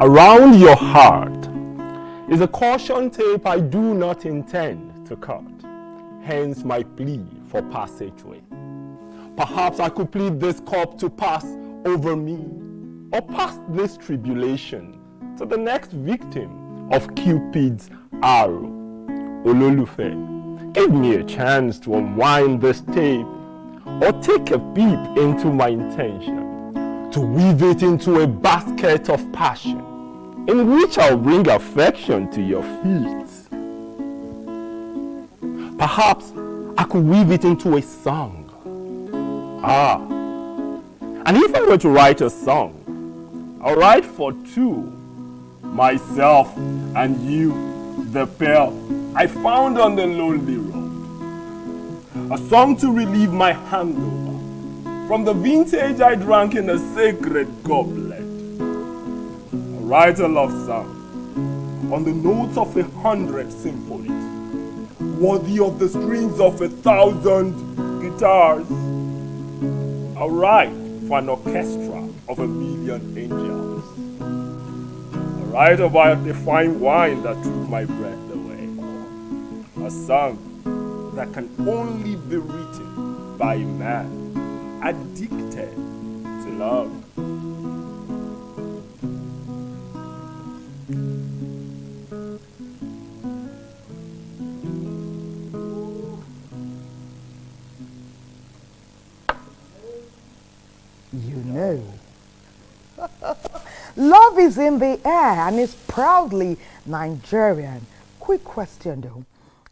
Around your heart is a caution tape I do not intend to cut, hence my plea for passageway. Perhaps I could plead this cup to pass over me, or pass this tribulation to the next victim of Cupid's arrow. Ololufe, give me a chance to unwind this tape, or take a peep into my intention, to weave it into a basket of passion, in which I'll bring affection to your feet. Perhaps I could weave it into a song. And if I were to write a song, I'll write for two, myself and you, the pair I found on the lonely road. A song to relieve my hangover from the vintage I drank in a sacred goblet. Write a love song on the notes of 100 symphonies, worthy of the strings of 1,000 guitars. I'll write for an orchestra of 1,000,000 angels. I'll write about the fine wine that took my breath away. A song that can only be written by a man addicted to love. Love is in the air and is proudly Nigerian. Quick question though.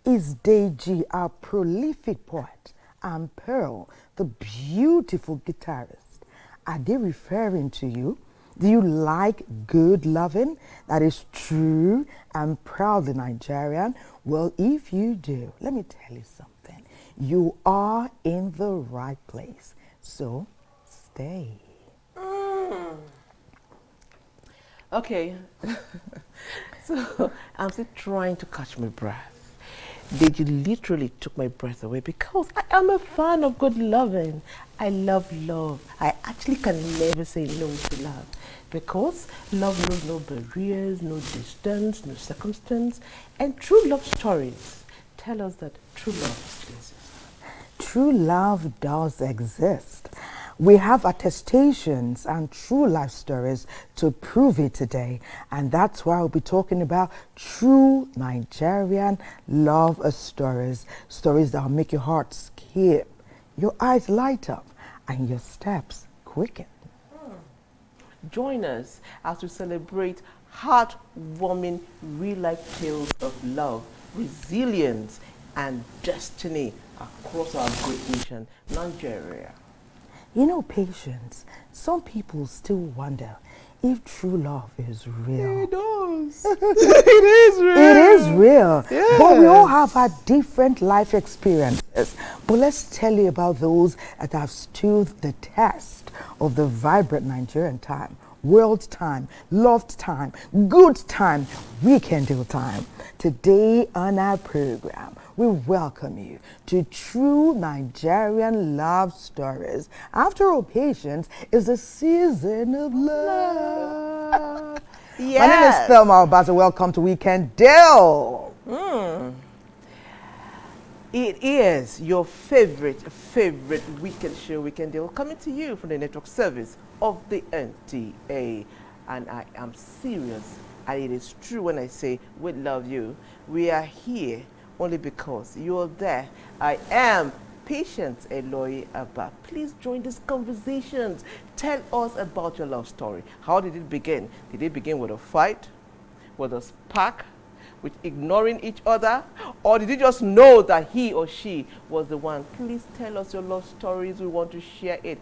Is Deji a prolific poet and Pearl the beautiful guitarist? Are they referring to you? Do you like good loving that is true and proudly Nigerian? Well, if you do, let me tell you something. You are in the right place. So stay. Okay, so I'm still trying to catch my breath. Deji literally took my breath away because I am a fan of good loving. I love love. I actually can never say no to love because love knows no barriers, no distance, no circumstance, and true love stories tell us that true love exists. True love does exist. We have attestations and true life stories to prove it today. And that's why we'll be talking about true Nigerian love stories. Stories that will make your heart skip, your eyes light up, and your steps quicken. Join us as we celebrate heartwarming real-life tales of love, resilience, and destiny across our great nation, Nigeria. You know, Patience, some people still wonder if true love is real. It does. It is real. It is real. Yes. But we all have our different life experiences. But let's tell you about those that have stood the test of the vibrant Nigerian time. World time, loved time, good time, weekend time. Today on our program, we welcome you to True Nigerian Love Stories. After all, Patience is the season of love. Yes. My name is Thelma Obaza. Welcome to Weekend Deal. It is your favorite weekend show, Weekend Deal, coming to you from the network service of the NTA. And I am serious, and it is true when I say we love you. We are here only because you're there. I am Patience Eloy Abba. Please join these conversations. Tell us about your love story. How did it begin? Did it begin with a fight? With a spark? With ignoring each other? Or did you just know that he or she was the one? Please tell us your love stories. We want to share it.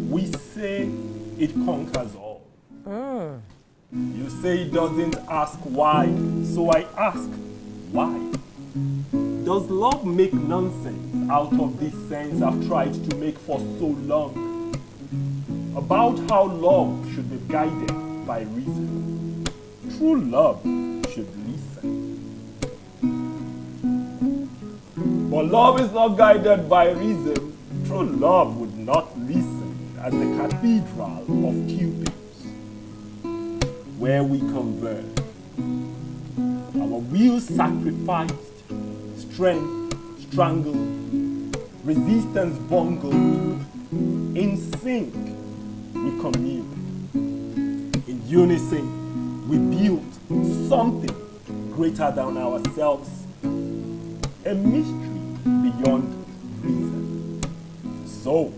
We say it conquers all. You say it doesn't ask why, so I ask why. Does love make nonsense out of this sense I've tried to make for so long? About how love should be guided by reason. True love should listen. But love is not guided by reason. True love would not listen at the cathedral of Cupids, where we converge. Our will sacrificed, strength strangled, resistance bungled. In sync, we commune. In unison, we built something greater than ourselves, a mystery beyond reason. So,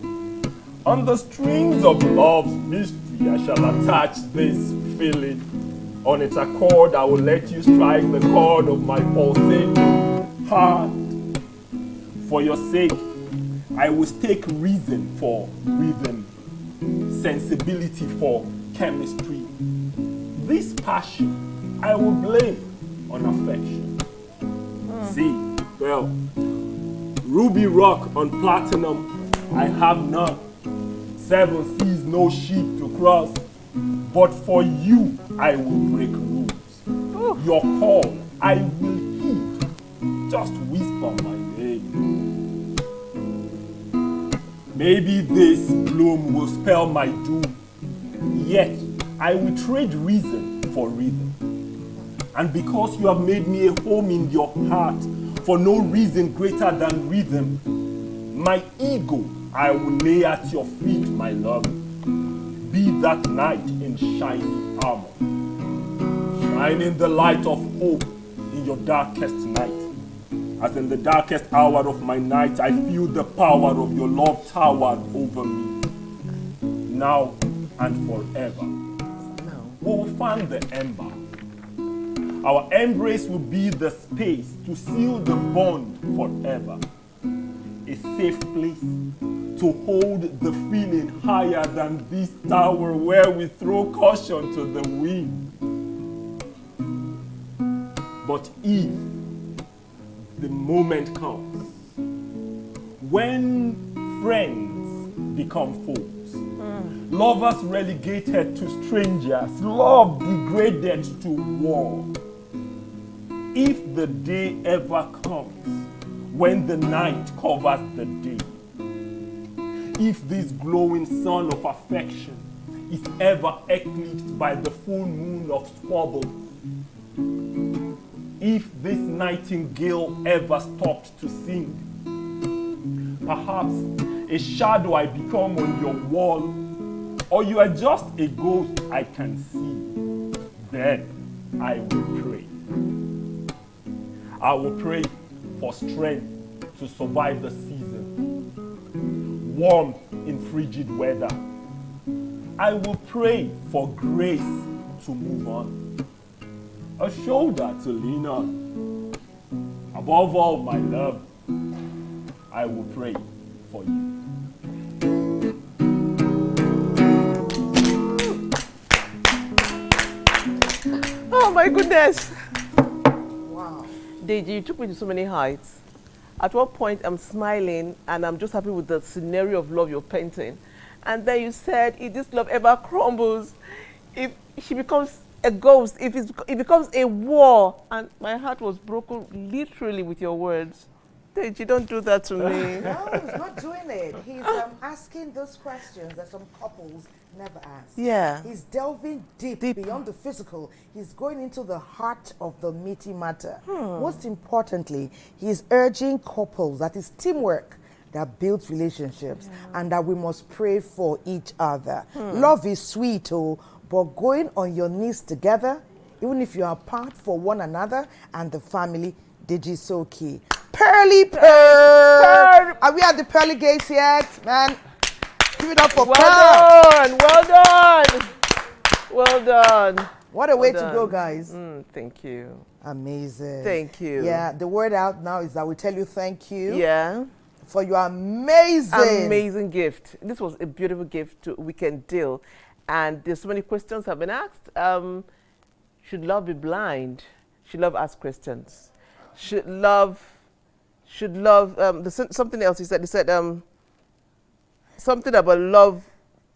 on the strings of love's mystery, I shall attach this feeling. On its accord, I will let you strike the chord of my pulsating heart. For your sake, I will stake reason for rhythm, sensibility for chemistry. This passion I will blame on affection. See, well, ruby rock on platinum, I have none. 7 seas, no sheep to cross. But for you, I will break rules. Your call, I will heed. Just whisper my name. Maybe this bloom will spell my doom. Yet, I will trade reason for rhythm. And because you have made me a home in your heart, for no reason greater than rhythm, my ego I will lay at your feet, my love. Be that knight in shining armor, shining the light of hope in your darkest night. As in the darkest hour of my night, I feel the power of your love towered over me. Now and forever, we will fan the ember. Our embrace will be the space to seal the bond forever. A safe place to hold the feeling higher than this tower where we throw caution to the wind. But if the moment comes when friends become foes, lovers relegated to strangers, love degraded to war, if the day ever comes when the night covers the day, if this glowing sun of affection is ever eclipsed by the full moon of squabble, if this nightingale ever stopped to sing, perhaps a shadow I become on your wall, or you are just a ghost I can see, then I will pray. I will pray for strength to survive the season, warmth in frigid weather. I will pray for grace to move on, a shoulder to lean on. Above all, my love, I will pray for you. Oh my goodness. Wow. Deji, you took me to so many heights. At what point I'm smiling and I'm just happy with the scenario of love you're painting. And then you said, if this love ever crumbles, if she becomes a ghost, if it becomes a war. And my heart was broken literally with your words. Deji, don't do that to me. No, he's not doing it. He's asking those questions that some couples never ask. Yeah. He's delving deep beyond the physical. He's going into the heart of the meaty matter. Most importantly, he's urging couples that is teamwork that builds relationships and that we must pray for each other. Love is sweet, but going on your knees together, even if you are apart for one another and the family, Deji is so key. Pearly Pearl! Are we at the pearly gates yet, man? Give it up for Pearl. Well done! Well done. What a way to go, guys. Thank you. Amazing. Thank you. Yeah, the word out now is that we tell you thank you. Yeah. For your amazing gift. This was a beautiful gift to Weekend Deal. And there's so many questions have been asked. Should love be blind? Should love ask questions? Should love something else he said something about love.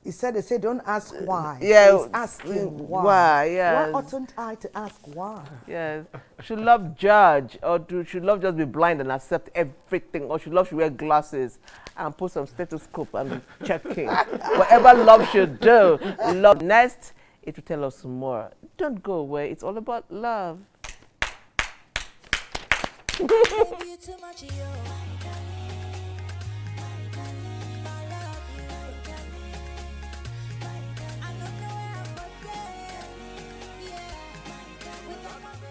They said don't ask why. Yeah. He's asking why. Why, yes. Why oughtn't I to ask why? Yes. Should love judge, or should love just be blind and accept everything, or should love wear glasses and put some stethoscope and be checking? Whatever love should do. Love next, it will tell us more. Don't go away. It's all about love.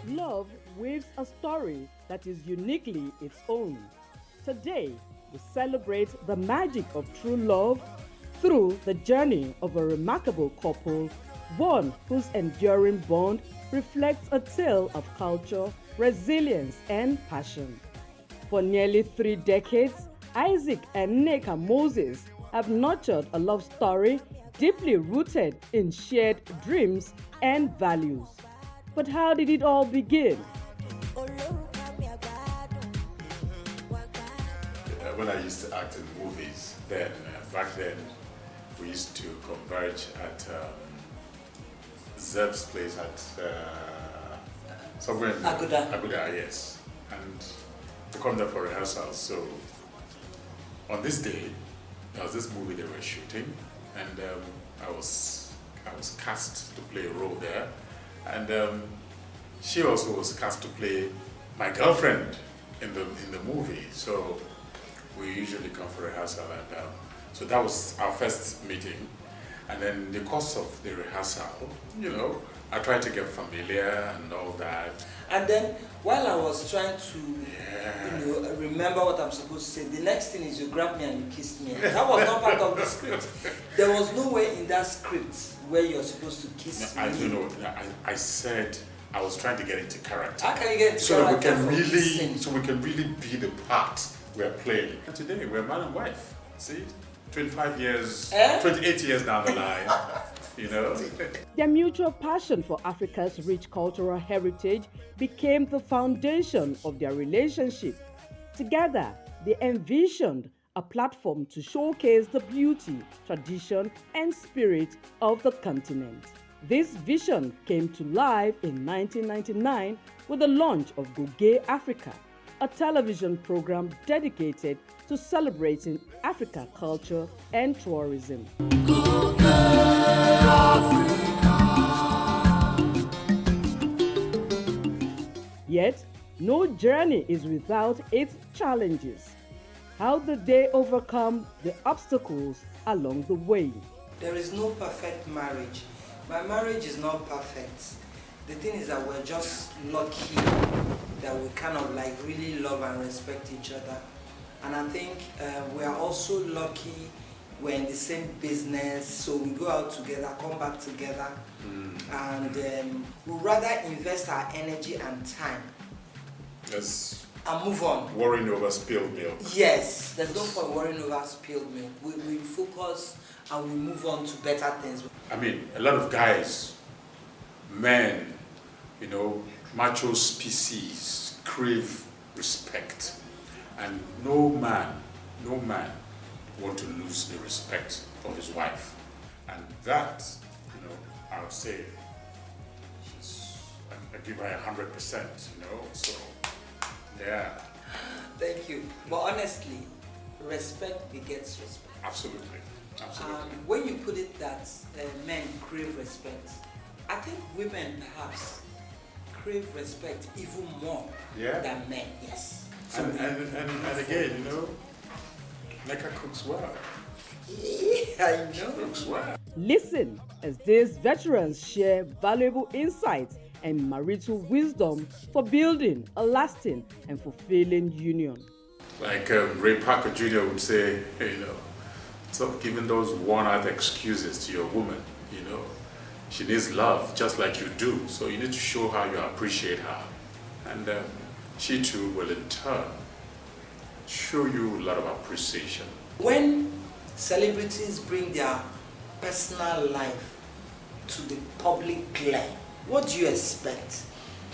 Love weaves a story that is uniquely its own. Today, we celebrate the magic of true love through the journey of a remarkable couple, one whose enduring bond reflects a tale of culture, resilience, and passion. For nearly 3 decades, Isaac and Nneka Moses have nurtured a love story deeply rooted in shared dreams and values. But how did it all begin? When I used to act in movies, then back then we used to converge at Zeb's place at somewhere in Abuja, yes, and to come there for rehearsals. So on this day, there was this movie they were shooting, and I was cast to play a role there. And she also was cast to play my girlfriend in the movie. So we usually come for rehearsal, and so that was our first meeting. And then in the course of the rehearsal, I tried to get familiar and all that. And then while I was trying to remember what I'm supposed to say, the next thing is you grabbed me and you kissed me. That was not part of the script. There was no way in that script where you're supposed to kiss me. I don't know. I said I was trying to get into character. How can you get into character? So we can really be the part we're playing. And today we're man and wife. See? 25 years, 28 years down the line. Their mutual passion for Africa's rich cultural heritage became the foundation of their relationship. Together, they envisioned a platform to showcase the beauty, tradition, and spirit of the continent. This vision came to life in 1999 with the launch of Goge Africa, a television program dedicated to celebrating African culture and tourism. Yet, no journey is without its challenges. How did they overcome the obstacles along the way? There is no perfect marriage. My marriage is not perfect. The thing is that we're just lucky that we kind of really love and respect each other. And I think we're also lucky we're in the same business, so we go out together, come back together, and we'd rather invest our energy and time and move on. Worrying over spilled milk. Yes, there's no point worrying over spilled milk. We focus and we move on to better things. I mean, a lot of guys, men, macho species crave respect. And no man want to lose the respect of his wife. And that, I would say, I give her 100%, so, yeah. Thank you. But honestly, respect begets respect. Absolutely. When you put it that men crave respect, I think women perhaps crave respect even more than men, yes. So and again, Neka cooks well. I know. Cooks well. Listen as these veterans share valuable insights and marital wisdom for building a lasting and fulfilling union. Like Ray Parker Jr. would say, stop giving those worn-out excuses to your woman, She needs love just like you do, so you need to show her you appreciate her. And she too will in turn show you a lot of appreciation. When celebrities bring their personal life to the public glare, what do you expect?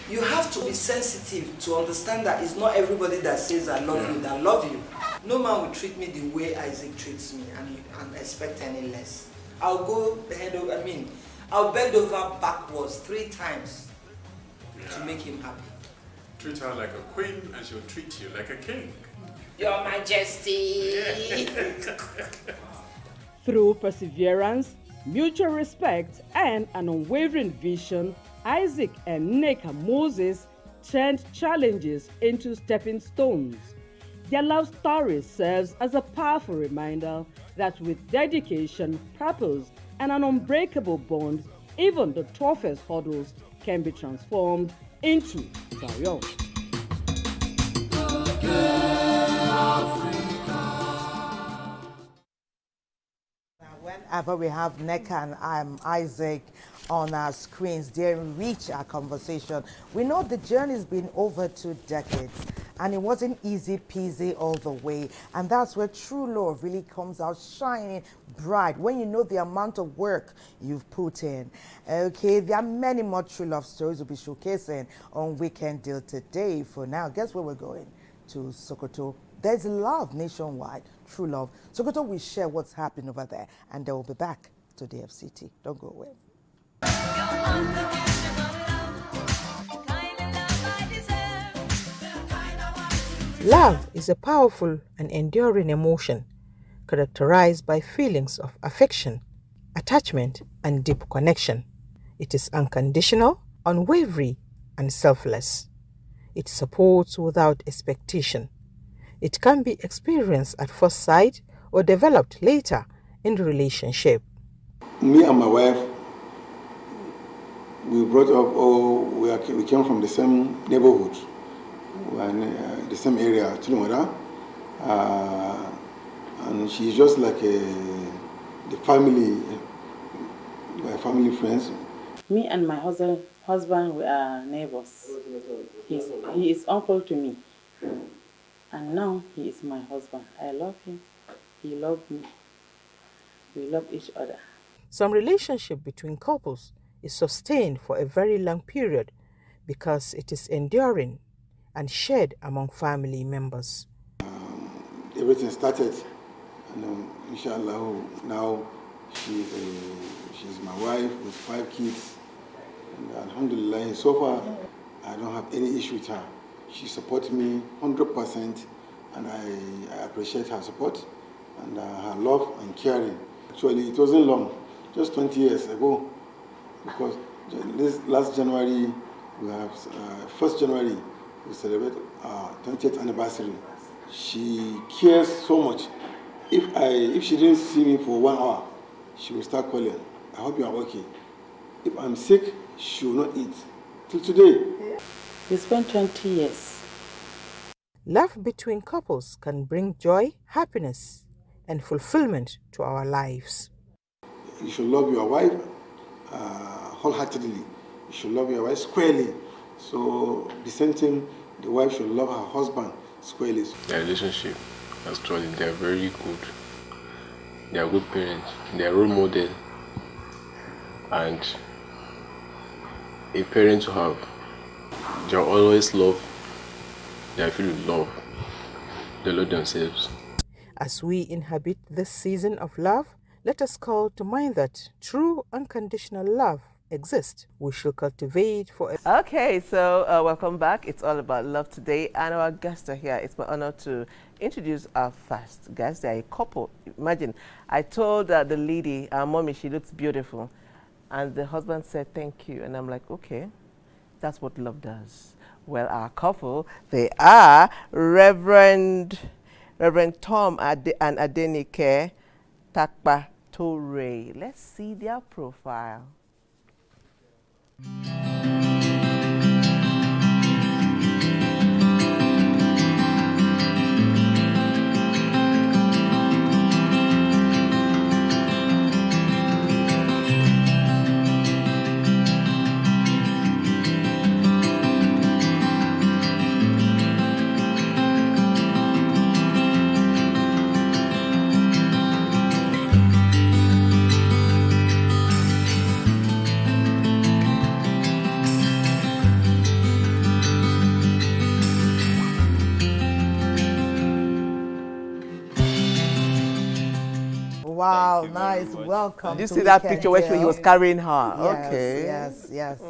You have to be sensitive to understand that it's not everybody that says I love you that love you. No man will treat me the way Isaac treats me and expect any less. I'll bend over backwards 3 times to make him happy. Treat her like a queen and she'll treat you like a king. Your Majesty! Through perseverance, mutual respect, and an unwavering vision, Isaac and Neka Moses turned challenges into stepping stones. Their love story serves as a powerful reminder that with dedication, purpose, and an unbreakable bond, even the toughest hurdles can be transformed into triumph. Whenever we have Neka and Isaac on our screens, they enrich our conversation. We know the journey's been over 2 decades, and it wasn't easy peasy all the way. And that's where true love really comes out shining bright, when you know the amount of work you've put in. Okay, there are many more true love stories we'll be showcasing on Weekend Deal today. For now, guess where we're going? To Sokoto. There's love nationwide, true love. Sokoto will share what's happening over there, and they will be back to the FCT. Don't go away. Love is a powerful and enduring emotion characterized by feelings of affection, attachment, and deep connection. It is unconditional, unwavering, and selfless. It supports without expectation. It can be experienced at first sight or developed later in the relationship. Me and my wife, we brought up, we came from the same neighborhood, the same area, Chilimada, and she's just like the family, my family friends. Me and my husband, we are neighbors. He is uncle to me. And now he is my husband. I love him. He loves me. We love each other. Some relationship between couples is sustained for a very long period because it is enduring and shared among family members. Everything started, and inshallah, now she's my wife with 5 kids. And alhamdulillah, so far, I don't have any issue with her. She supports me 100%, and I appreciate her support and her love and caring. Actually, it wasn't long, just 20 years ago, because this last January, we have 1st January, we celebrate our 20th anniversary. She cares so much. If she didn't see me for 1 hour, she will start calling. I hope you are okay. If I'm sick, she will not eat. Till today. We spent 20 years. Love between couples can bring joy, happiness, and fulfillment to our lives. You should love your wife wholeheartedly. You should love your wife squarely. So the same thing, the wife should love her husband squarely. Their relationship, actually, they are very good. They are good parents. They are role model. And a parent to have, they are always love. They are filled with love. love themselves. As we inhabit this season of love, let us call to mind that true unconditional love exists. We should cultivate for a Okay, so welcome back. It's all about love today, and our guests are here. It's my honor to introduce our first guest. They're a couple. Imagine, I told the lady, our mommy, she looks beautiful, and the husband said thank you, and I'm like, okay, that's what love does. Well, our couple, they are Reverend Tom and Adenike Takpa Torre. Let's see their profile. Wow, nice. Welcome. Did you to see that Weekend picture where he was carrying her? Yes, Okay. yes.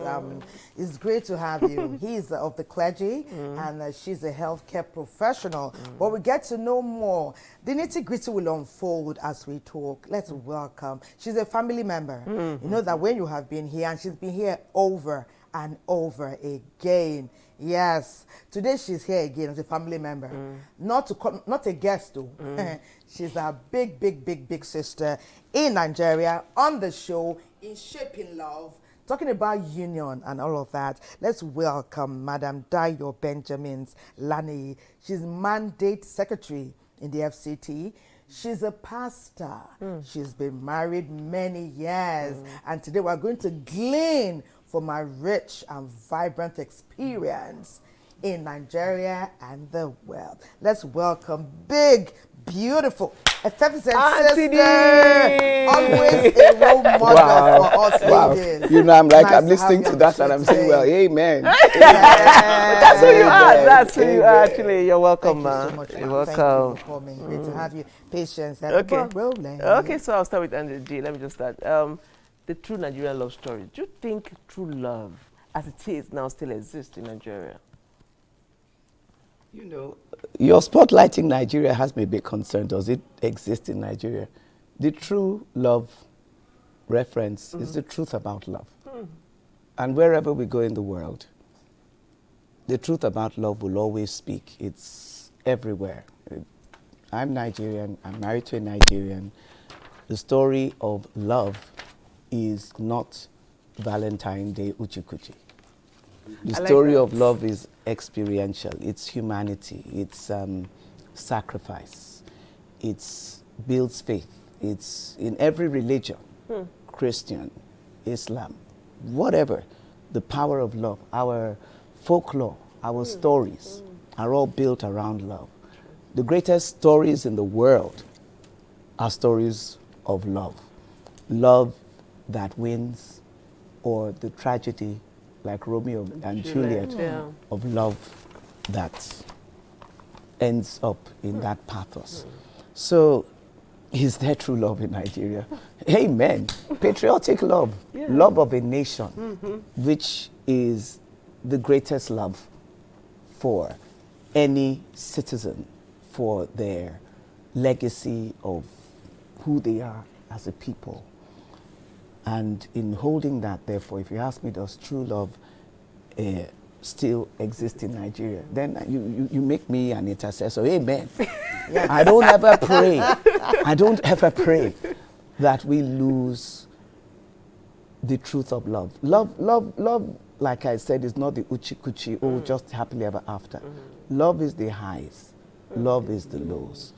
It's great to have you. He's of the clergy, and she's a healthcare professional. But we get to know more. The nitty-gritty will unfold as we talk. Let's welcome. She's a family member. You know that when you have been here, and she's been here over and over again. Yes, today she's here again as a family member, not a guest though. She's a big sister in Nigeria on the show in Shaping Love, talking about union and all of that. Let's welcome Madam Dayo Benjamins Lani. She's mandate secretary in the FCT. She's a pastor. She's been married many years, and today we're going to glean from a rich and vibrant experience in Nigeria and the world. Let's welcome big, beautiful, effervescent sister. Always a role model for us ladies. You know, I'm Nice listening have to you that on and I'm show saying, well, today. amen. That's who you are. That's who you are, Amen. actually. You're welcome, Thank you man. so much, You're ma'am. Thank welcome. you for coming. Great to have you. Patience. Okay. Rolling. Okay, so I'll start with Andy G. Let me just start. The true Nigerian love story. Do you think true love, as it is now, still exists in Nigeria? You know, your spotlighting Nigeria has me a bit concerned. Does it exist in Nigeria? The true love reference is the truth about love. And wherever we go in the world, the truth about love will always speak. It's everywhere. I'm Nigerian. I'm married to a Nigerian. The story of love is not Valentine Day Uchikuchi. The story of love is experiential. It's humanity. It's sacrifice. It builds faith. It's in every religion, Christian, Islam, whatever. The power of love, our folklore, our stories are all built around love. The greatest stories in the world are stories of love. Love that wins, or the tragedy like Romeo and Juliet of love that ends up in that pathos. So, is there true love in Nigeria? Amen. Patriotic love, love of a nation, which is the greatest love for any citizen, for their legacy of who they are as a people. And in holding that, therefore, if you ask me, does true love still exist in Nigeria? Then you make me an intercessor. Amen. I don't ever pray. I don't ever pray that we lose the truth of love. Love, like I said, is not the uchi-kuchi, oh, just happily ever after. Love is the highs. Love is the lows.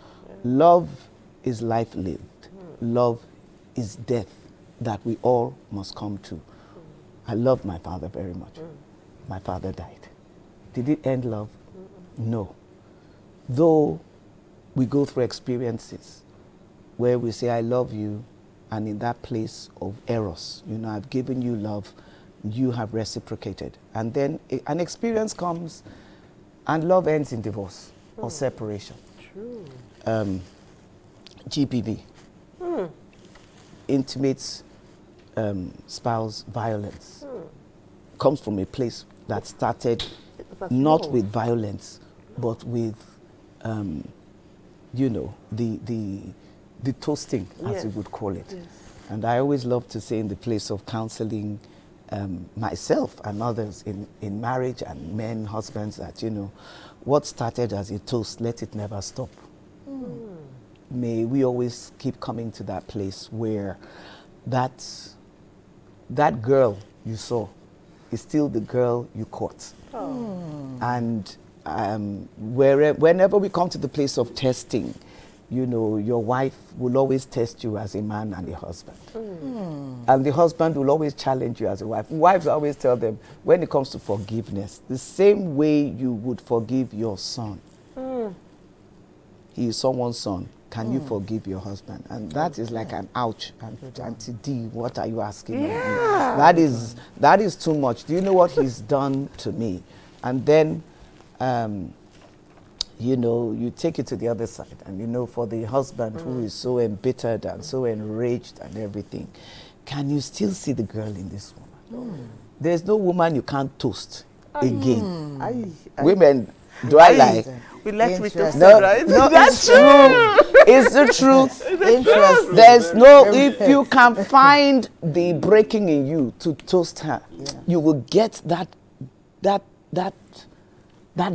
Love is life lived. Love is death that we all must come to. I love my father very much. My father died. Did it end love? No. Though we go through experiences where we say, I love you, and in that place of eros, you know, I've given you love, you have reciprocated. And then an experience comes and love ends in divorce or separation. GBV, intimate spouse violence, comes from a place that started not with violence, but with, the toasting, as you would call it. Yes. And I always love to say in the place of counseling myself and others in marriage and men, husbands, that, what started as a toast, let it never stop. May we always keep coming to that place where that girl you saw is still the girl you caught. And whenever we come to the place of testing, your wife will always test you as a man and a husband. And the husband will always challenge you as a wife. Wives always tell them, when it comes to forgiveness, the same way you would forgive your son. He is someone's son. Can you forgive your husband? And that is like an ouch. Auntie D, what are you asking of me? That is too much. Do you know what he's done to me? And then, you take it to the other side. And, for the husband who is so embittered and so enraged and everything, can you still see the girl in this woman? There's no woman you can't toast again. Women, do I lie? We left with toast, No, right? no, that's true. It's the truth. Interesting. There's no, if you can find the breaking in you to toast her, you will get that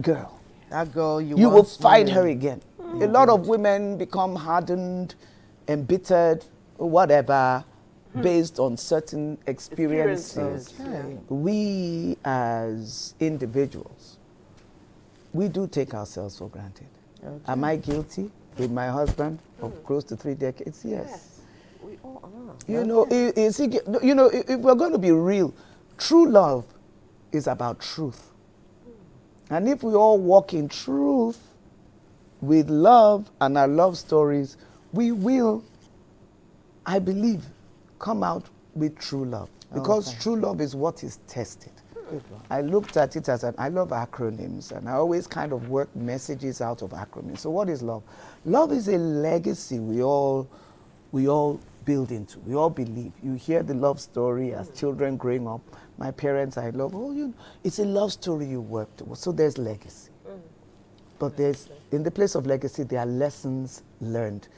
girl. That girl You will find her again. A lot of women become hardened, embittered, whatever, based on certain experiences. We as individuals, we do take ourselves for granted. Am I guilty with my husband of close to 3 decades? Yes. We all are. If we're going to be real, true love is about truth. And if we all walk in truth with love and our love stories, we will, I believe, come out with true love. Because true love is what is tested. I looked at it as I love acronyms, and I always kind of work messages out of acronyms. So what is love? Love is a legacy we all build into. We all believe. You hear the love story as children growing up. My parents, I love, it's a love story you work towards. So there's legacy. But in the place of legacy, there are lessons learned.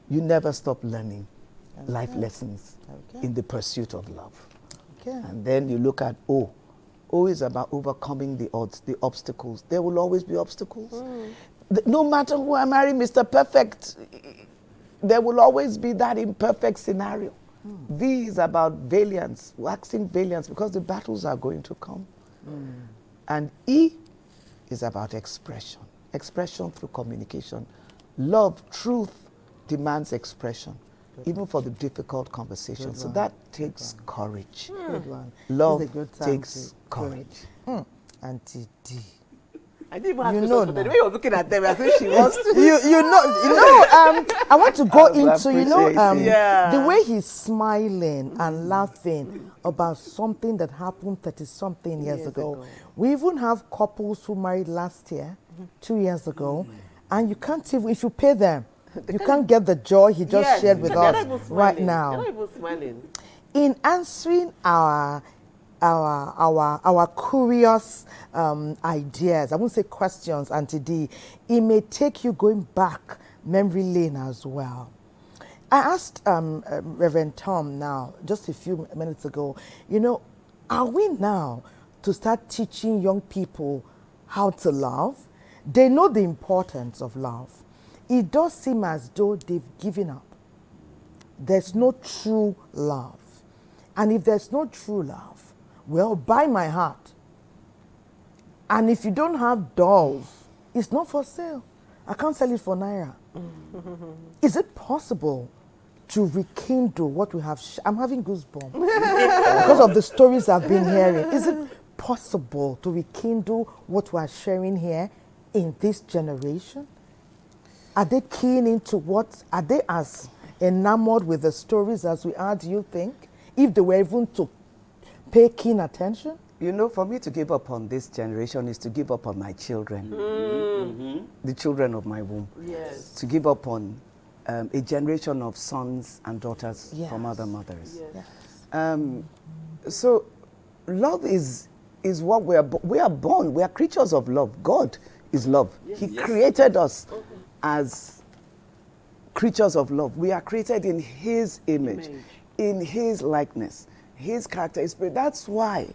You never stop learning life lessons in the pursuit of love. And then you look at O. O is about overcoming the odds, the obstacles. There will always be obstacles. No matter who I marry, Mr. Perfect, there will always be that imperfect scenario. V is about valiance, waxing valiance, because the battles are going to come. And E is about expression. Expression through communication. Love, truth, demands expression, even for the difficult conversations. So that takes courage. Good one. Love It's a good time takes courage. Auntie D. I didn't even have You to know talk, but now. the way you're looking at them, I think she wants to. I want to go into, appreciate it. the way he's smiling and laughing about something that happened 30-something years ago. We even have couples who married last year, 2 years ago, and you can't even, if you pay them, you can't get the joy he just shared with us right now. They're not even smiling. In answering our curious ideas, I won't say questions, Auntie D, it may take you going back memory lane as well. I asked Reverend Tom now, just a few minutes ago, are we now to start teaching young people how to love? They know the importance of love. It does seem as though they've given up. There's no true love. And if there's no true love, well, buy my heart. And if you don't have dolls, it's not for sale. I can't sell it for Naira. Is it possible to rekindle what we have? I'm having goosebumps because of the stories I've been hearing. Is it possible to rekindle what we are sharing here in this generation? Are they keen into what? Are they as enamored with the stories as we are, do you think? If they were even to pay keen attention? You know, for me to give up on this generation is to give up on my children, the children of my womb. Yes. To give up on a generation of sons and daughters from other mothers. Yes. So love is what we are born. We are creatures of love. God is love. He created us as creatures of love. We are created in His image, in His likeness, His character, His spirit. That's why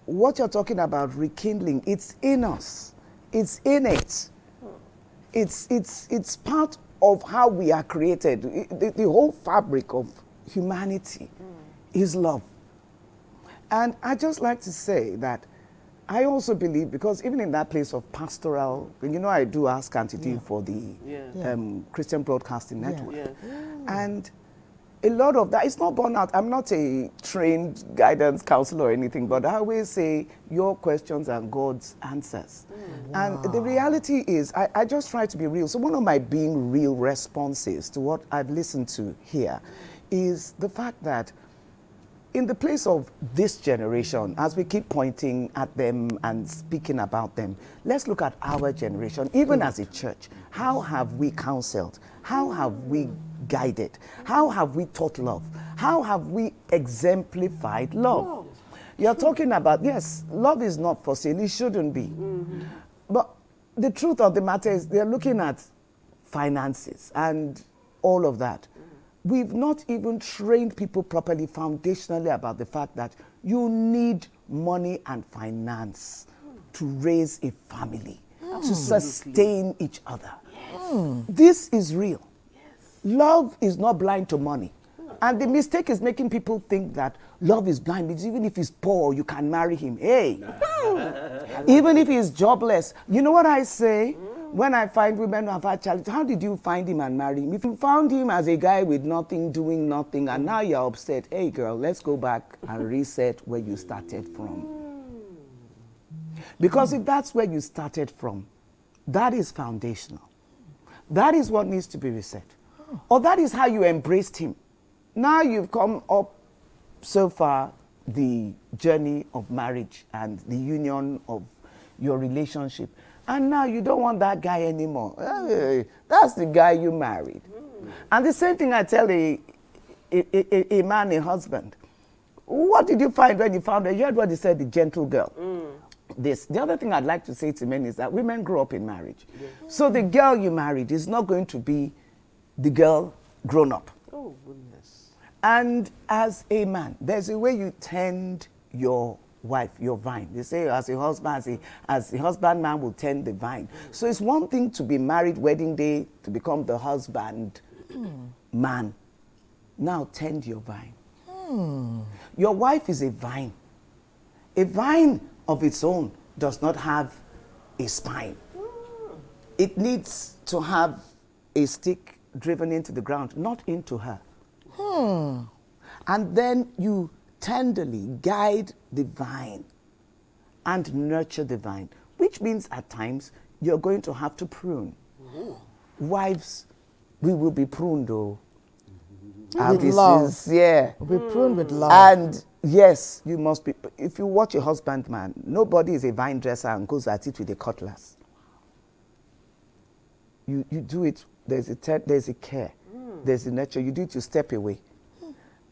what you're talking about, rekindling, it's in us. It's innate. It's part of how we are created. The whole fabric of humanity is love. And I just like to say that I also believe, because even in that place of pastoral, you know, I do ask Auntie Dean for the Christian Broadcasting Network. And a lot of that, it's not born out. I'm not a trained guidance counselor or anything, but I always say your questions are God's answers. And the reality is, I just try to be real. So one of my being real responses to what I've listened to here is the fact that in the place of this generation, as we keep pointing at them and speaking about them, let's look at our generation, even as a church. How have we counseled? How have we guided? How have we taught love? How have we exemplified love? You're talking about, yes, love is not for sale. It shouldn't be. But the truth of the matter is they're looking at finances and all of that. We've not even trained people properly foundationally about the fact that you need money and finance to raise a family, to sustain each other. This is real. Love is not blind to money. And the mistake is making people think that love is blind, because even if he's poor, you can marry him. Hey, even if he's jobless. You know what I say? When I find women who have had challenges, how did you find him and marry him? If you found him as a guy with nothing, doing nothing, and now you're upset, hey girl, let's go back and reset where you started from. Because if that's where you started from, that is foundational. That is what needs to be reset. Or that is how you embraced him. Now you've come up so far the journey of marriage and the union of your relationship. And now you don't want that guy anymore. Hey, that's the guy you married. And the same thing I tell a man, a husband. What did you find when you found her? You heard what they said, the gentle girl. The other thing I'd like to say to men is that women grow up in marriage. So the girl you married is not going to be the girl grown up. Oh, goodness. And as a man, there's a way you tend your wife, your vine. They say as a husband, as a husbandman will tend the vine. So it's one thing to be married wedding day, to become the husband man. Now tend your vine. Your wife is a vine. A vine of its own does not have a spine. It needs to have a stick driven into the ground, not into her. And then you tenderly guide the vine and nurture the vine, which means at times you're going to have to prune. Wives, we will be pruned though. With love. We'll be pruned with love. And yes, you must be. If you watch a husbandman, nobody is a vine dresser and goes at it with a cutlass. You do it, there's a care, there's a nurture. You do it, you step away.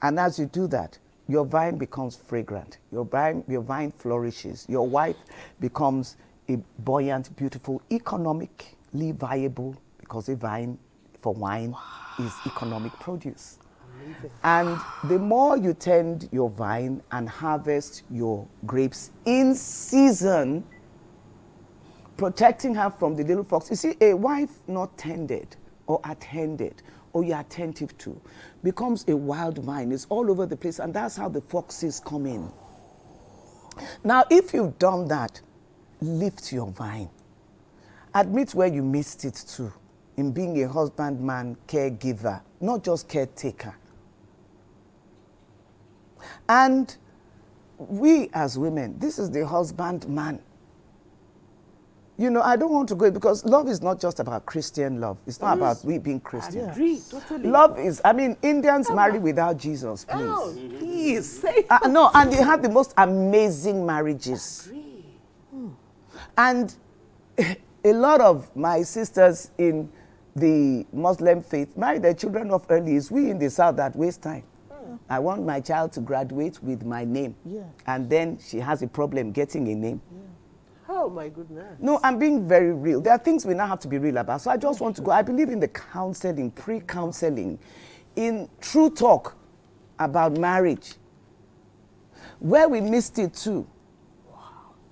And as you do that, your vine becomes fragrant. Your vine flourishes. Your wife becomes a buoyant, beautiful, economically viable, because a vine for wine is economic produce. Amazing. And the more you tend your vine and harvest your grapes in season, protecting her from the little fox. You see, a wife not tended or attended or you're attentive to becomes a wild vine. It's all over the place, and that's how the foxes come in. Now, if you've done that, lift your vine. Admit where you missed it too, in being a husbandman, caregiver, not just caretaker. And we as women, this is the husbandman. You know, I don't want to go, because love is not just about Christian love. It's not about we being Christian. I agree, totally. Love is, Indians marry without Jesus, please. Oh, please. Please. No, and they have the most amazing marriages. And a lot of my sisters in the Muslim faith marry their children off early. It's we in the South that waste time. I want my child to graduate with my name. And then she has a problem getting a name. Oh my goodness. No, I'm being very real. There are things we now have to be real about. So I just want to go. I believe in the counseling, pre-counseling, in true talk about marriage. Where we missed it too.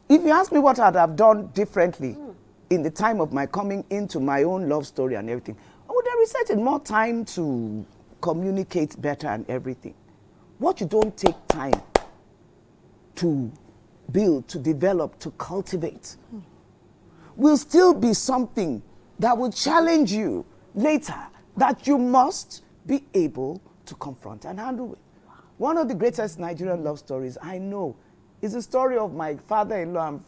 If you ask me what I'd have done differently in the time of my coming into my own love story and everything, I would have resetted more time to communicate better and everything. What you don't take time to build, to develop, to cultivate will still be something that will challenge you later, that you must be able to confront and handle with. One of the greatest Nigerian love stories I know is the story of my father-in-law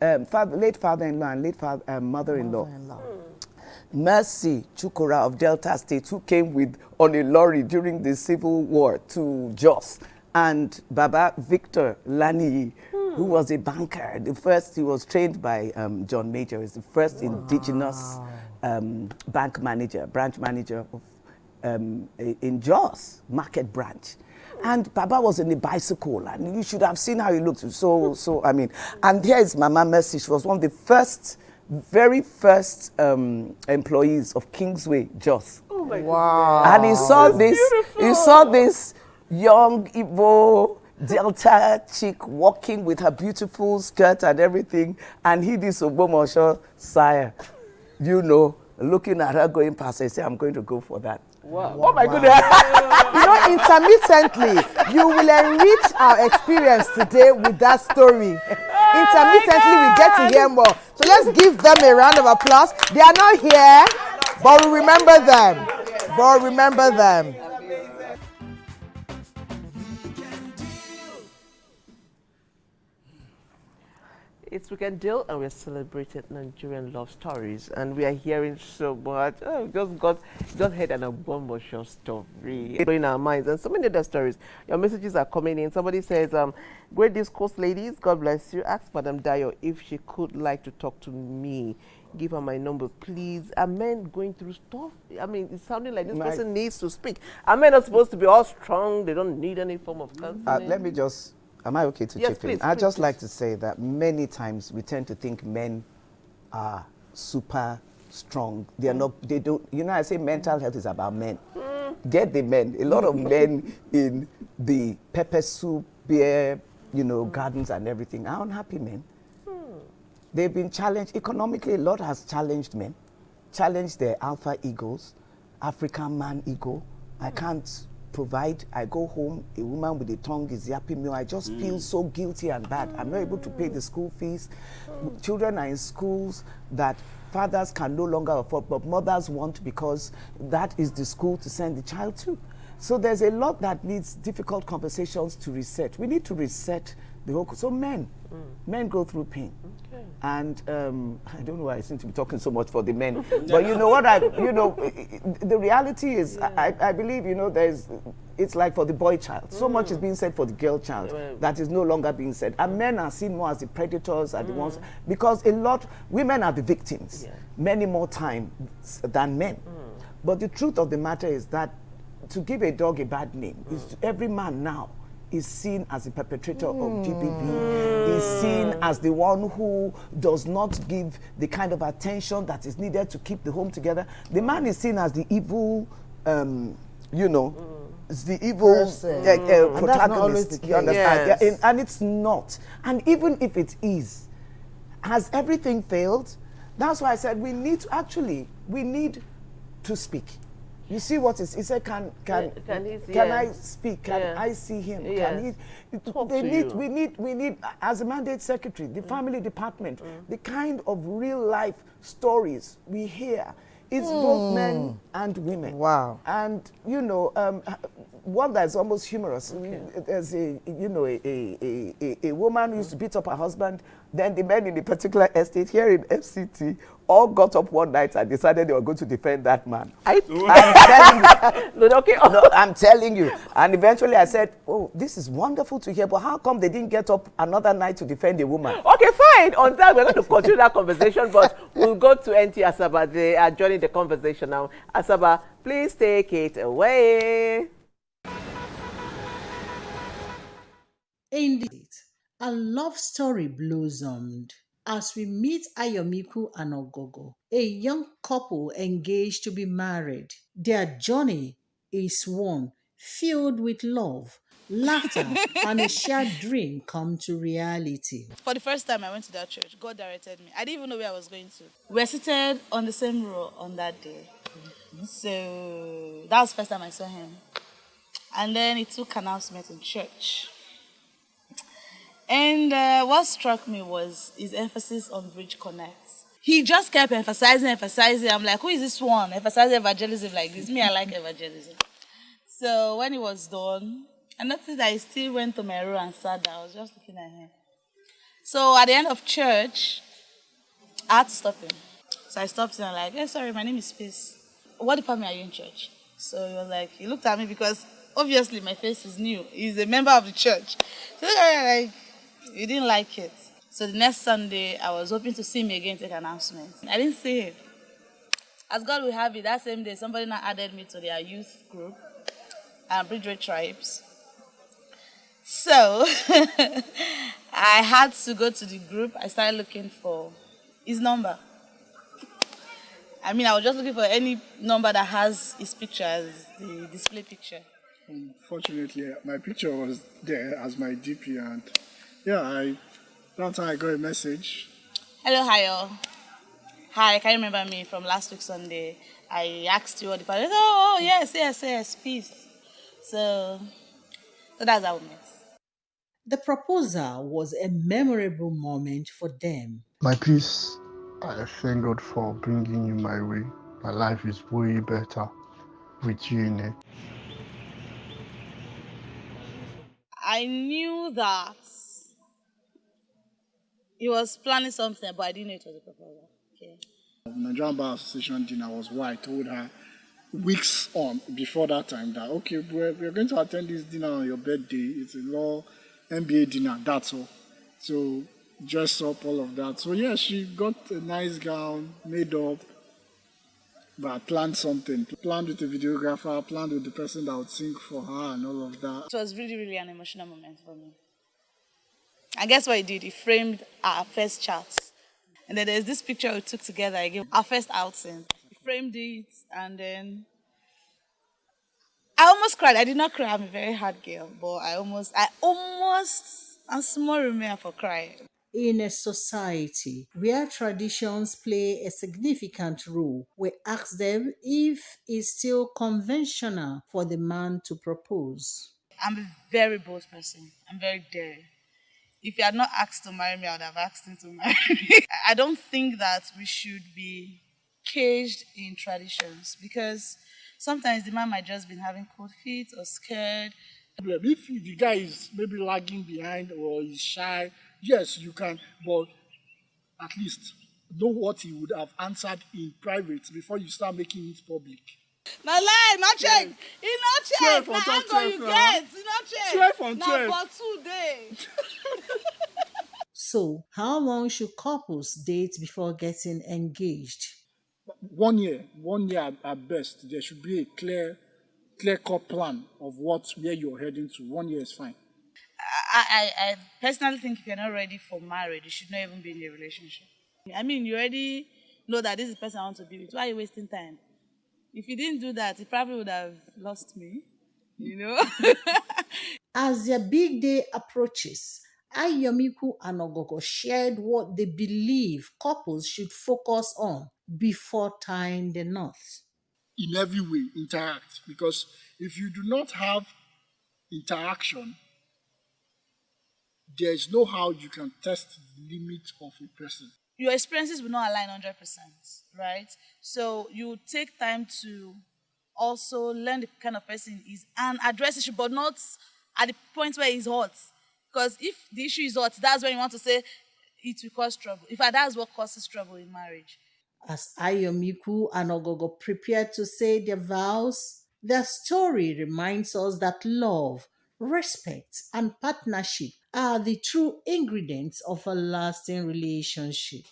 and late father-in-law and late mother-in-law. Mercy Chukura of Delta State, who came on a lorry during the Civil War to Jos, and Baba Victor Lani, who was a banker. He was trained by John Major. He's the first indigenous branch manager of, in Jos Market Branch. And Baba was in a bicycle, and you should have seen how he looked. And here is Mama Mercy. She was one of the very first employees of Kingsway Jos. Oh my Wow. And he saw this young Igbo Delta chick walking with her beautiful skirt and everything, and he, this Ogbomosho sire, looking at her going past, I say, I'm going to go for that. Wow. Oh my goodness. Intermittently, you will enrich our experience today with that story. Intermittently, we get to hear more. So let's give them a round of applause. They are not here, but we remember them. It's Weekend Deal, and we're celebrating Nigerian love stories, and we are hearing so much. Oh, just heard an Ogbomosho story in our minds, and so many other stories. Your messages are coming in. Somebody says, "Great discourse, ladies. God bless you. Ask Madam Dayo if she could like to talk to me. Give her my number, please. Are men going through stuff? I mean, it's sounding like this person needs to speak. Are men not supposed to be all strong? They don't need any form of counseling." Am I okay to chip in? I'd just like to say that many times we tend to think men are super strong. They are not, they don't, I say mental health is about men. Get the men. A lot of men in the pepper soup, beer, gardens and everything are unhappy men. They've been challenged economically. A lot has challenged men, challenged their alpha egos, African man ego. I can't provide. I go home, a woman with a tongue is yapping me. I just feel so guilty and bad. I'm not able to pay the school fees. Children are in schools that fathers can no longer afford, but mothers want because that is the school to send the child to. So there's a lot that needs difficult conversations to reset. We need to reset the whole. So men go through pain. Okay. And I don't know why I seem to be talking so much for the men, but you know what the reality is, I believe, it's like for the boy child. So much is being said for the girl child that is no longer being said. And men are seen more as the predators, are the ones, because women are the victims many more times than men. But the truth of the matter is that to give a dog a bad name, is every man now is seen as a perpetrator of GBV, is seen as the one who does not give the kind of attention that is needed to keep the home together. The man is seen as the evil, the evil protagonist. You understand? Yes. And it's not. And even if it is, has everything failed? That's why I said we need to speak. You see what is? He said, "Can I speak? Can I see him? Can he?" We need as a mandate secretary, the family department, the kind of real life stories we hear. It's both men and women. Wow. And one that's almost humorous. There's a woman who used to beat up her husband. Then the men in the particular estate here in FCT all got up one night and decided they were going to defend that man. I'm telling you. No, I'm telling you. And eventually I said, oh, this is wonderful to hear, but how come they didn't get up another night to defend a woman? Okay, fine. On that, we're going to continue that conversation, but we'll go to NT Asaba. They are joining the conversation now. Asaba, please take it away. Indeed, a love story blossomed as we meet Ayomiku and Ogogo, a young couple engaged to be married. Their journey is one filled with love, laughter, and a shared dream come to reality. For the first time I went to that church, God directed me. I didn't even know where I was going to. We were seated on the same row on that day. So that was the first time I saw him. And then he took announcement in church. And what struck me was his emphasis on Bridge Connect. He just kept emphasizing. I'm like, who is this one? Emphasizing evangelism like this. Me, I like evangelism. So when he was done, I noticed that he still went to my row and sat down. I was just looking at him. So at the end of church, I had to stop him. So I stopped him and I'm like, hey, sorry, my name is Peace. What department are you in church? So he was like, he looked at me because obviously my face is new. He's a member of the church. So like, he didn't like it. So the next Sunday, I was hoping to see him again take announcement. I didn't see him. As God will have it, that same day, somebody now added me to their youth group, Bridgeway Tribes. So I had to go to the group. I started looking for his number. I mean, I was just looking for any number that has his picture as the display picture. Unfortunately, my picture was there as my DP, and yeah, that time I got a message. Hello, Hayo. Hi, can you remember me from last week Sunday? I asked you what the party. Oh, yes, peace. So that's how we met. The proposal was a memorable moment for them. My peace, I thank God for bringing you my way. My life is way better with you in it. I knew that he was planning something, but I didn't know it was a proposal. Okay. Nigerian Bar Association dinner was why I told her weeks on before that time that, okay, we're going to attend this dinner on your birthday. It's a law MBA dinner, that's all. So dress up, all of that. So yeah, she got a nice gown, made up, but I planned something. Planned with a videographer, planned with the person that would sing for her and all of that. It was really, really an emotional moment for me. And guess what he did? He framed our first chat. And then there's this picture we took together again, our first outing. He framed it, and then I almost cried. I did not cry. I'm a very hard girl, but I almost, and small remain for crying. In a society where traditions play a significant role, we ask them if it's still conventional for the man to propose. I'm a very bold person. I'm very daring. If you had not asked to marry me, I would have asked him to marry me. I don't think that we should be caged in traditions, because sometimes the man might just be having cold feet or scared. If the guy is maybe lagging behind or is shy, yes, you can, but at least know what he would have answered in private before you start making it public. Na lie, not check. He not check. Na angle you get. He not check. 12 on 12. Na for 2 days. So, how long should couples date before getting engaged? 1 year at best. There should be a clear-cut plan of where you're heading to. 1 year is fine. I personally think if you're not ready for marriage, you should not even be in a relationship. I mean, you already know that this is the person I want to be with. Why are you wasting time? If you didn't do that, he probably would have lost me, you know? As their big day approaches, Ayomiku and Ogogo shared what they believe couples should focus on before tying the knot. In every way, interact. Because if you do not have interaction, there's no how you can test the limit of a person. Your experiences will not align 100%, right? So you take time to also learn the kind of person he is and address issue, but not at the point where he's hot. Because if the issue is hot, that's when you want to say it will cause trouble. In fact, that's what causes trouble in marriage. As Ayomiku and Ogogo prepare to say their vows, their story reminds us that love, respect, and partnership are the true ingredients of a lasting relationship.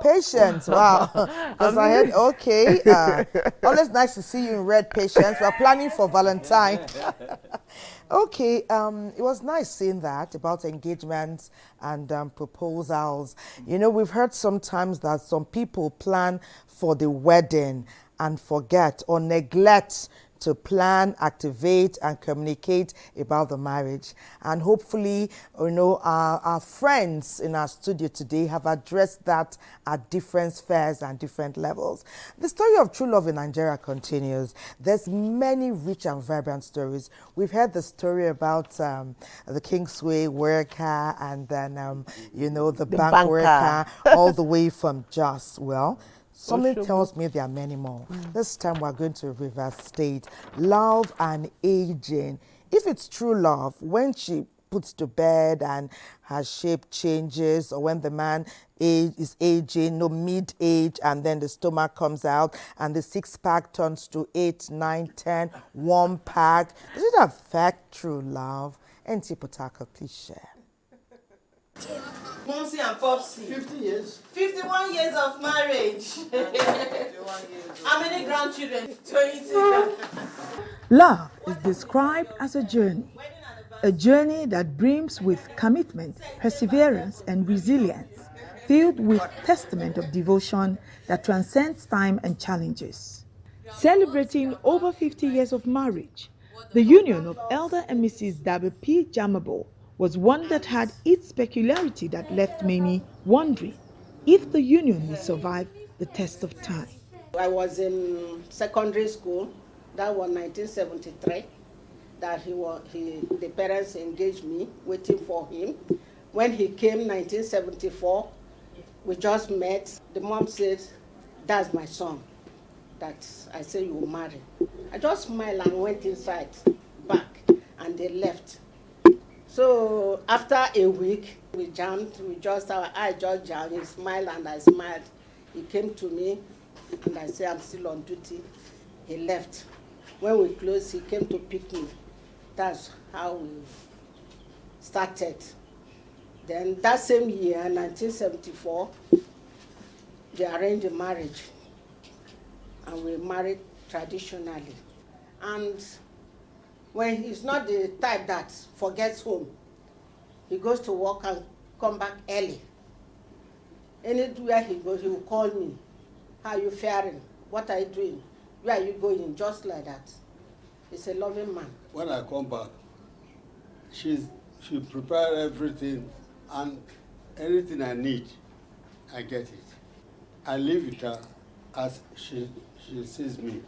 Patience. Wow. Because I heard, okay. Always nice to see you in red, Patience. We're planning for Valentine. Okay. It was nice seeing that about engagements and proposals. You know, we've heard sometimes that some people plan for the wedding and forget or neglect to plan, activate, and communicate about the marriage. And hopefully, you know, our friends in our studio today have addressed that at different spheres and different levels. The story of true love in Nigeria continues. There's many rich and vibrant stories. We've heard the story about the Kingsway worker and then, you know, the bank worker all the way from Jos. Well, something tells me there are many more. This time we're going to Rivers State. Love and aging. If it's true love, when she puts to bed and her shape changes, or when the man is aging, no mid-age, and then the stomach comes out and the six-pack turns to 8, 9, 10, one pack, does it affect true love? NTA Programme, please share. Mumsy and Popsy. 50 years. 51 years of marriage. How many grandchildren? 20. Love is described as a journey that brims with commitment, perseverance, and resilience, filled with testament of devotion that transcends time and challenges. Celebrating over 50 years of marriage, the union of Elder and Mrs. Dabe P. Jamabo was one that had its peculiarity that left many wondering if the union would survive the test of time. I was in secondary school. That was 1973. That the parents engaged me, waiting for him. When he came, 1974, we just met. The mom said, "That's my son." That I said, "You will marry." I just smiled and went inside, back, and they left. So after a week, we jammed. Our eyes just jammed. He smiled and I smiled. He came to me, and I said, "I'm still on duty." He left. When we closed, he came to pick me. That's how we started. Then that same year, 1974, they arranged a marriage, and we married traditionally. And when he's not the type that forgets home, he goes to work and come back early. Anywhere he goes, he will call me. "How are you faring? What are you doing? Where are you going?" Just like that. He's a loving man. When I come back, she prepares everything, and anything I need, I get it. I live with her as she sees me.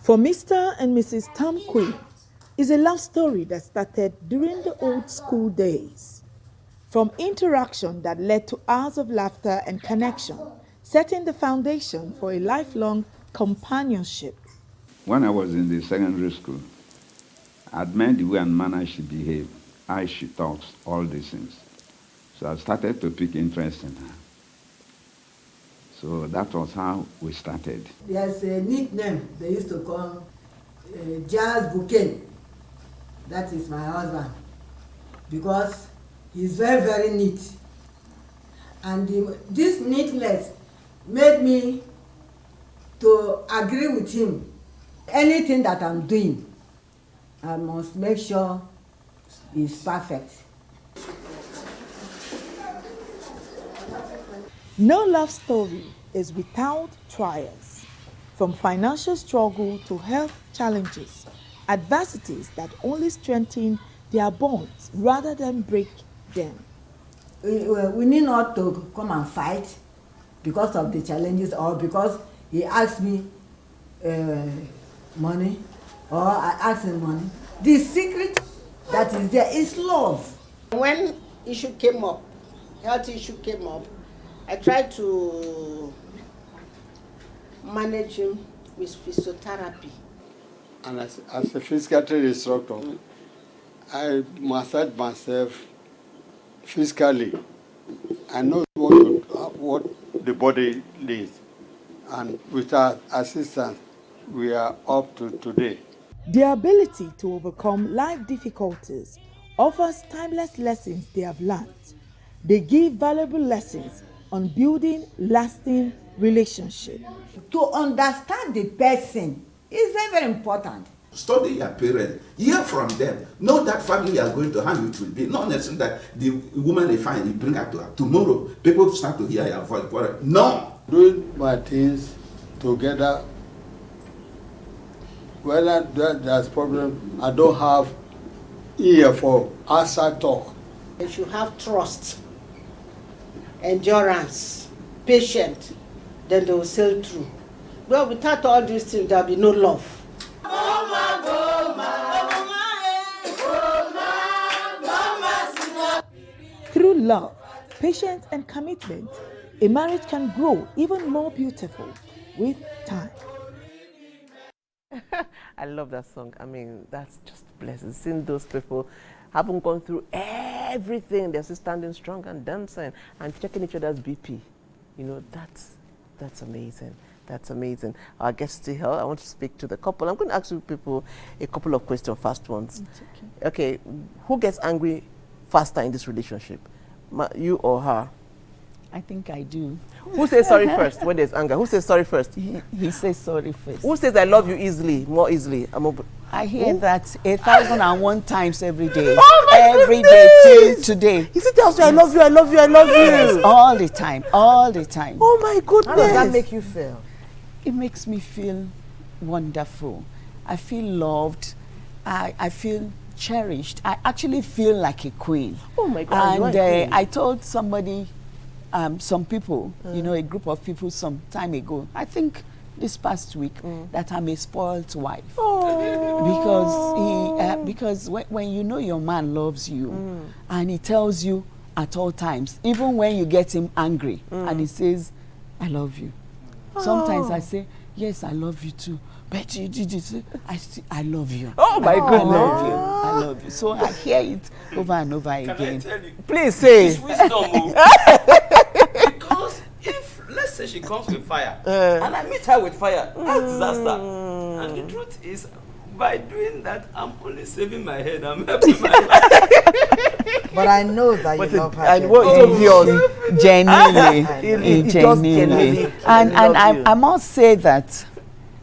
For Mr. and Mrs. Tom Quinn, is a love story that started during the old school days. From interaction that led to hours of laughter and connection, setting the foundation for a lifelong companionship. When I was in the secondary school, I admired the way and manner she behaved, how she talks, all these things. So I started to pick interest in her. So that was how we started. There's a nickname they used to call Jazz Bouquet. That is my husband. Because he's very, very neat. And this neatness made me to agree with him. Anything that I'm doing, I must make sure it's perfect. No love story is without trials, from financial struggle to health challenges, adversities that only strengthen their bonds rather than break them. We need not to come and fight because of the challenges or because he asks me money, or I ask him money. The secret that is there is love. When issue came up, health issue came up, I tried to manage him with physiotherapy. And as a physical training instructor, I massage myself physically. I know what the body needs. And with our assistance, we are up to today. Their ability to overcome life difficulties offers timeless lessons they have learned. They give valuable lessons on building lasting relationships. To understand the person is very, very important. Study your parents, hear from them, know that family you are going to, how it will be. Not necessarily that the woman they find, you bring her to her. Tomorrow, people start to hear your voice. No! Doing my things together, whether there's problem, I don't have ear for outside talk. You should have trust, endurance, patience, then they will sail through. Well, without all these things, there will be no love. Through love, patience, and commitment, a marriage can grow even more beautiful with time. I love that song. I mean, that's just blessing. Seeing those people haven't gone through everything, they're still standing strong and dancing and checking each other's BP. You know, that's amazing. That's amazing. Our guest still here. I want to speak to the couple. I'm going to ask you people a couple of questions, fast ones. Okay, who gets angry faster in this relationship? You or her? I think I do. Who says sorry first when there's anger? Who says sorry first? He says sorry first. Who says I love you easily, more easily? I hear that 1,001 times every day. Oh my every goodness! Day till today. He said, I love you, I love you, I love Yes, you. all the time, all the time. Oh my goodness. How does that make you feel? It makes me feel wonderful. I feel loved. I feel cherished. I actually feel like a queen. Oh my God. And I told somebody, some people, you know, a group of people some time ago, I think this past week, that I'm a spoiled wife. Because when you know your man loves you and he tells you at all times, even when you get him angry and he says, I love you. Sometimes I say, yes, I love you too. But you did it. I love you. Oh my goodness. I love you. I love you. So I hear it over and over again. Can I tell you? Please say. It's wisdom. Because if, let's say she comes with fire, and I meet her with fire, that's disaster. And the truth is, by doing that, I'm only saving my head. I'm helping my life. But I know that you love her. And what is yours? Genuinely. And I must say that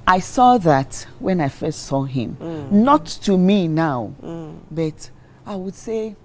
I saw that when I first saw him. Not to me now, but I would say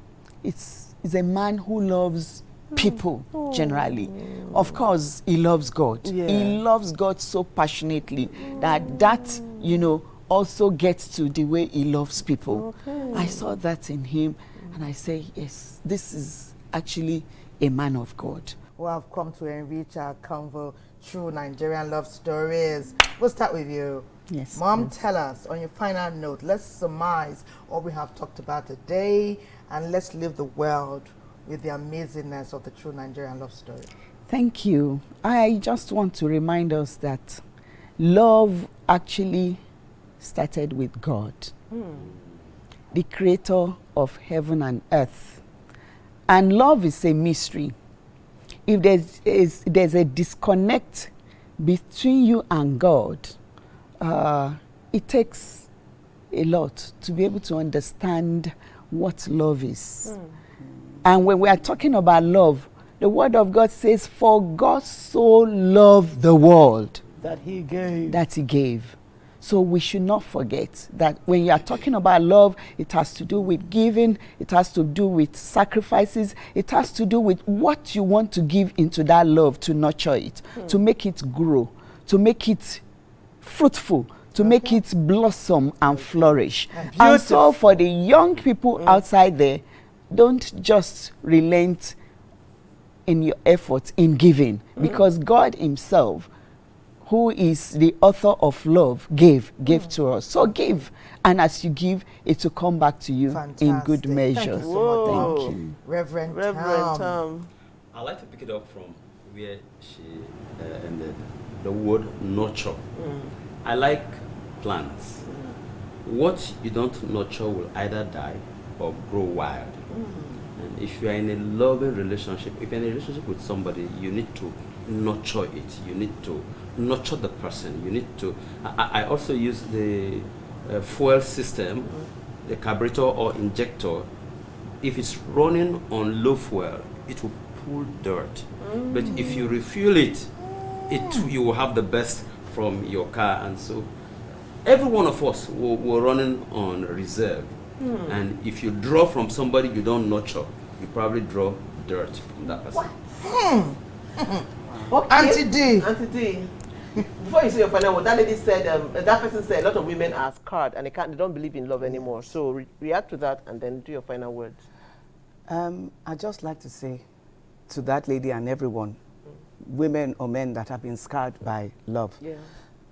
it's a man who loves people generally. Of course, he loves God. Yeah. He loves God so passionately that you know, also gets to the way he loves people. I saw that in him, and I say, yes, this is actually a man of God. We have come to enrich our convo through Nigerian love stories. We'll start with you. Yes. Mom, tell us on your final note, let's surmise what we have talked about today, and let's leave the world with the amazingness of the true Nigerian love story. Thank you. I just want to remind us that love actually started with God, the creator of heaven and earth. And love is a mystery. If there's a disconnect between you and God, it takes a lot to be able to understand what love is. And when we are talking about love, the word of God says, for God so loved the world that he gave. That he gave. So we should not forget that when you are talking about love, it has to do with giving, it has to do with sacrifices, it has to do with what you want to give into that love to nurture it, to make it grow, to make it fruitful, to make it blossom and flourish. And so for the young people outside there, don't just relent in your efforts in giving, because God himself, who is the author of love, gave to us. So give, and as you give, it will come back to you in good measure. Thank you so much. Thank you. Reverend Tom. I'd like to pick it up from where she ended. The word nurture. I like plants. What you don't nurture will either die or grow wild. And if you are in a loving relationship, if you're in a relationship with somebody, you need to nurture it. You need to nurture the person. You need to. I also use the fuel system, the carburetor or injector. If it's running on low fuel, it will pull dirt. But if you refuel it, you will have the best from your car. And so every one of us were running on reserve. And if you draw from somebody you don't nurture, you probably draw dirt from that person. Okay. Auntie D. Auntie D. Before you say your final word, that lady said, that person said a lot of women are scarred and they don't believe in love anymore. So react to that and then do your final words. I'd just like to say to that lady and everyone, women or men that have been scarred by love,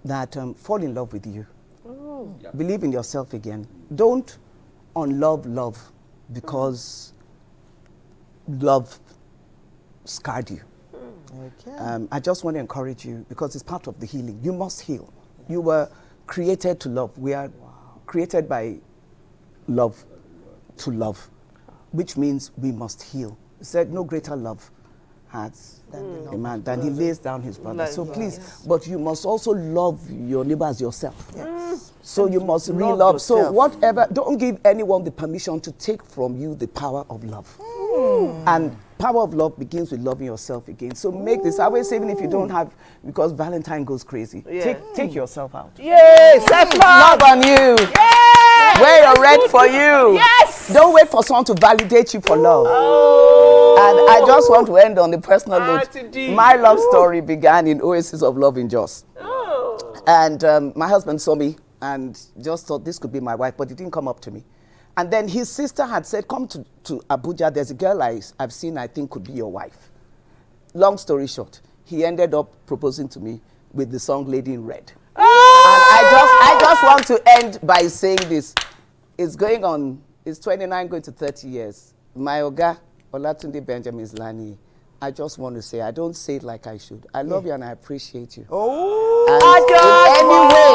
that fall in love with you. Believe in yourself again. Don't unlove love because love scarred you. I just want to encourage you because it's part of the healing. You must heal. You were created to love. We are created by love to love, which means we must heal. He said, no greater love has a man than he lays down his brother. So please, but you must also love your neighbor as yourself. So you must really love. So whatever, don't give anyone the permission to take from you the power of love. And power of love begins with loving yourself again. So make this. I always say, even if you don't have, because Valentine goes crazy, take yourself out. Yay! Self-love on you. Yay! Wear your red for you. Yes! Don't wait for someone to validate you for love. And I just want to end on a personal note. My love story began in Oasis of Love in Jos. And my husband saw me and just thought this could be my wife, but he didn't come up to me. And then his sister had said, come to Abuja. There's a girl I've seen I think could be your wife. Long story short, he ended up proposing to me with the song Lady in Red. And I just want to end by saying this. It's going on, it's 29 going to 30 years. My Oga, Olatunde Benjamin Lani, I just want to say, I don't say it like I should. I love you and I appreciate you. And in any way,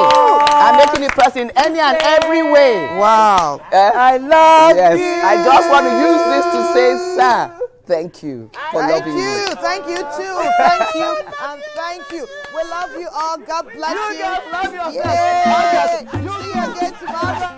I'm making it personal in any and every way. Wow. I love you. I just want to use this to say, sir, thank you for loving me. Thank you too. Thank you and thank you. We love you all. God bless you. You guys love yourself. See you again tomorrow.